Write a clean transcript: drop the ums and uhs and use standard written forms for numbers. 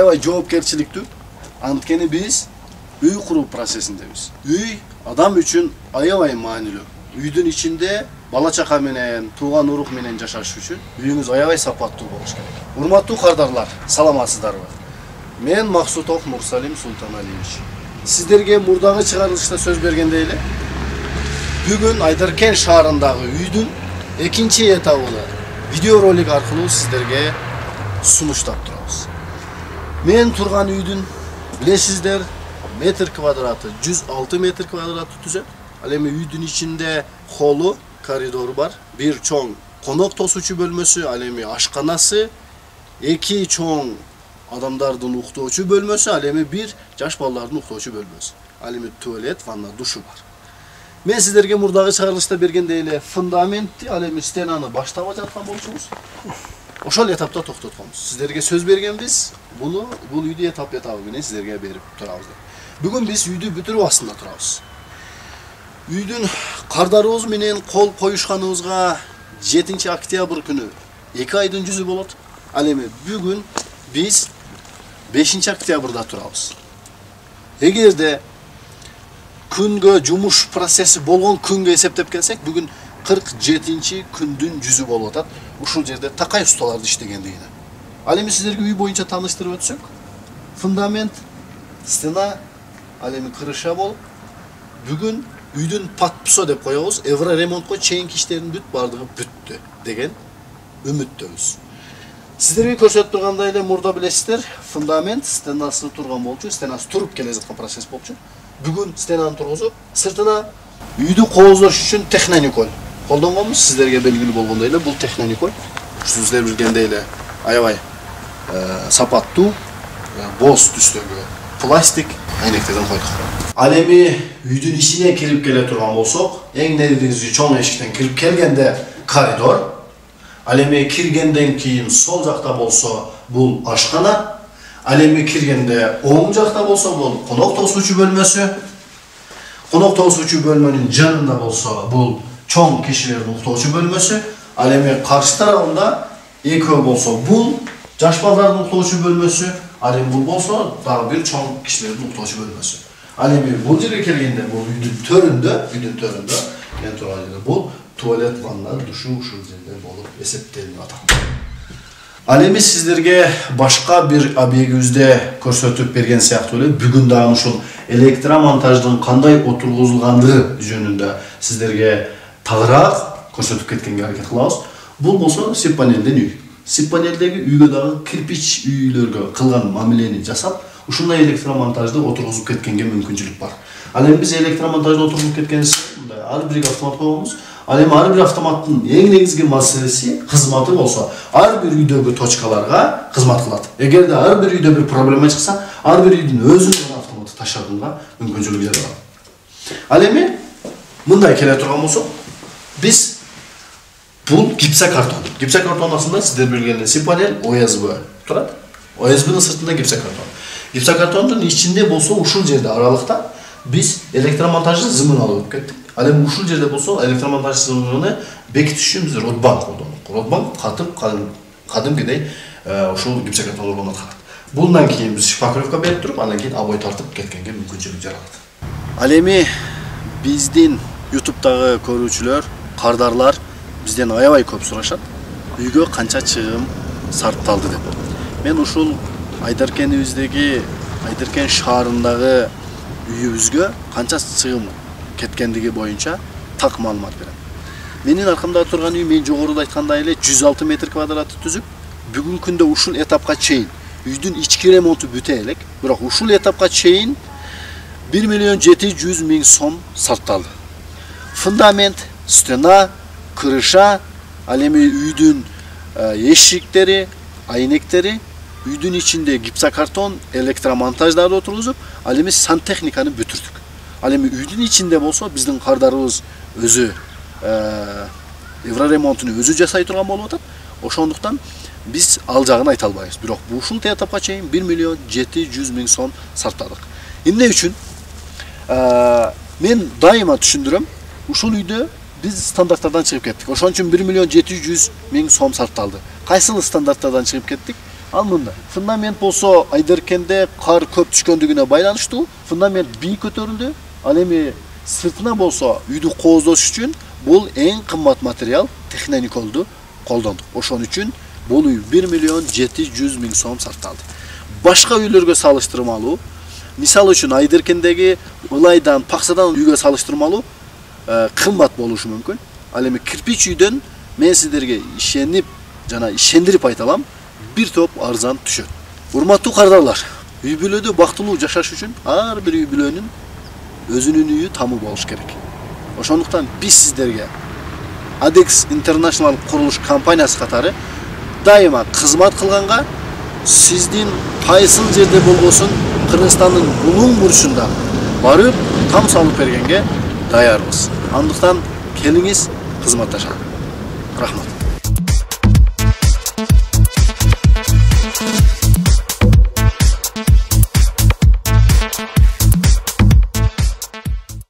аябай жоопкерчиликтүү. Анткени биз үй куруу процессиндебиз. Үй адам үчүн аябай маанилүү. Үйдүн ичинде бала чака менен, тууган урук менен жашаш үчүн үйүңүз аябай сапаттуу болуш керек. Урматтуу кардарлар, саламатсыздарбы? Мен Максутов Мурсалим Султаналиевич. Сиздерге мурдагы чыгарылышта сөз бергендей эле, бүгүн Айдаркен шаарындагы үйдүн экинчи этабын видео ролик аркылуу сиздерге сунуштап турабыз. Мен турган үйдүн билесиздер, метр квадраты 106 метр квадраты түзөт. Ал эми үйдүн ичинде холлу, коридор бар, бир чоң конок тосуучу бөлмөсү, ал эми ашканасы, эки чоң адамдардын уктоочу бөлмөсү, ал эми бир жаш балдардын уктоочу бөлмөсү. Ал эми туалет, ванна, душу бар. Мен сиздерге мурдагы чыгарылышта бергендей эле фундаментти, ал эми стенаны баштап жаткан болчубуз. Ошол этапта токтотконбуз. Сиздерге сөз бергенбиз, бул үйдү этап менен сиздерге берип турабыз деп. Бүгүн биз үйдү бүтүрүү астында турабыз. Үйдүн кардарыбыз менен кол коюшканыбызга 7 октябрь күнү 2 айдын жүзү болот. Ал эми бүгүн биз 5 октябрда турабыз. Эгерде күнгө жумуш процесси болгон күнгө эсептеп келсек, бүгүн 47 күндүн жүзү болуп атат. Ушул жерде такай усталарды иштегендигине. Ал эми сиздерге үй боюнча тааныштырып өтсөк, фундамент, стена, ал эми крыша болуп, бүгүн үйдүн подписо деп коебуз, Евроремонтко чейинки иштердин бардыгы бүттү деген үмүттөбүз. Сиздерге көрсөтүп тургандай эле мурда билесиздер, фундамент стенасы турган болчу, стенасы туруп келе жаткан процесс болчу. Бүгүн стенаны тургузуп, сыртына үйдү кооздош үчүн технониколь колдонгонбуз. Сиздерге белгилүү болгондой эле бул технониколь сиздер билгендей эле аябай сапаттуу боз түстөгү пластик айнектерден койдук. Ал эми үйдүн ичине кирип келе турган болсок, эң негизги чоң эшиктен кирип келгенде коридор. Ал эми киргенден кийин сол жакта болсо бул ашкана. Ал эми киргенде оң жакта болсо бул конок тосуучу бөлмөсү. Конок тосуучу бөлмөнүн жанында болсо бул чоң кишилердин уктоочу бөлмөсү. Ал эми каршы тарабында экөө болсо бул жаш балдардын уктоочу бөлмөсү. Ал эми бул болсо дагы бир чоң кишилердин уктоочу бөлмөсү. Ал эми бул жерге келгенде бул үйдүн төрүндө мен турган жерде бул туалет, ванна, душу ушул жерде болуп эсептелип атат. Ал эми сиздерге башка бир объектибизде көрсөтүп берген сыяктуу эле бүгүн дагы ушул электромонтаждын кандай отургузулгандыгы жөнүндө сиздерге тагыраак көрсөтүп кеткенге аракет кылабыз. Бул болсо сип панелден үй. Сип панелдеги үйгө дагы кирпич үйлөргө кылган мамилени жасап, ушундай электромонтажды отургузуп кеткенге мүмкүнчүлүк бар. Ал эми биз электромонтажды отургузуп кеткенибиз ар бир автомат койгонбуз. Ал эми ар бир автоматтын эң негизги маселеси, кызматы болсо, ар бир үйдөгү точкаларга кызмат кылат. Эгерде ар бир үйдө бир проблема чыкса, ар бир үйдүн өзүнүн автоматы ташагынга мүмкүнчүлүк бар. Ал эми мындай келе турган болсок, биз бул гипсокартон. Гипсокартон астында сиздер билгендей сип панель ОСБ турат. ОСБнын сыртында гипсокартон. Гипсокартондун ичинде болсо ушул жерде аралыкта биз электромонтажды зымын алып кеттик. Ал эми ушул жерде болсо электромонтаж зымыны бекитиш үчүн биз родбанк колдондук. Родбанк катып кадимкидей ушул гипсокартон орнотулат. Bundan keyin biz şifakörөвкө берип туруп, андан кийин абой тартып кеткенге мүмкүнчүлүк жаралат. Ал эми биздин YouTube'дагы көрүүчүлөр, кардарлар бизден аябай көп сурашат. Үйгө канча чыгым сарпталды деп. Мен ушул Айдаркенибиздеги, Айдаркен шаарындагы үйүбүзгө канча чыгым кеткендиги боюнча так маалымат берем. Менин аркамда турган үй, мен жогоруда айткандай эле 106 метр квадраты түзүп, бүгүнкү күндө ушул этапка чейин үйдүн ички ремонту бүтө элек, бирок ушул этапка чейин 1.700.000 сом сарпталды. Фундамент, стена, крыша, ал эми үйдүн эшиктери, айнектери, үйдүн ичинде гипсокартон, электромонтаждарды отургузуп, ал эми сантехниканы бүтүрдүк. Ал эми үйдүн ичинде болсо биздин кардарыбыз өзү Евроремонтуну өзү жасай турган болуп атат. Ошондуктан биз ал жагын айта албайбыз. Бирок ушул этапка чейин 1.700.000 сом сарптадык. Эмне үчүн? Мен дайыма түшүндүрөм. Ушул үйдө биз стандарттардан чыгып кеттик. Ошон үчүн 1.700.000 сом сарпталды. Кайсыл стандарттардан чыгып кеттик? Ал мында фундамент болсо Айдаркенде кар көп түшкөндүгүнө байланыштуу. Фундамент бийик көтөрүлдү. Ал эми сыртына болсо үйдү кооздош үчүн бул эң кымбат материал технониколду колдондук. Ошон үчүн бул үй 1.700.000 сом сатылды. Башка үйлөргө салыштырмалуу, мисалы үчүн Айдаркендеги Ылайдан, Паксадан үйгө салыштырмалуу кымбат болушу мүмкүн. Ал эми кирпич үйдөн мен сиздерге ишенип жана ишендирип айта алам, бир топ арзан түшөт. Урматтуу кардарлар, үй бүлөдө бактылуу жашаш үчүн ар бир үй бүлөнүн өзүнүн үйү тамы болуш керек. Ошондуктан биз сиздерге Adex International курулуш компаниясы катары дайыма кызмат кылганга, сиздин кайсыл жерде болбосун Кыргызстандын булуң бурчунда барып там салып бергенге даярбыз. Андыктан келиңиз, кызматташалы. Рахмат.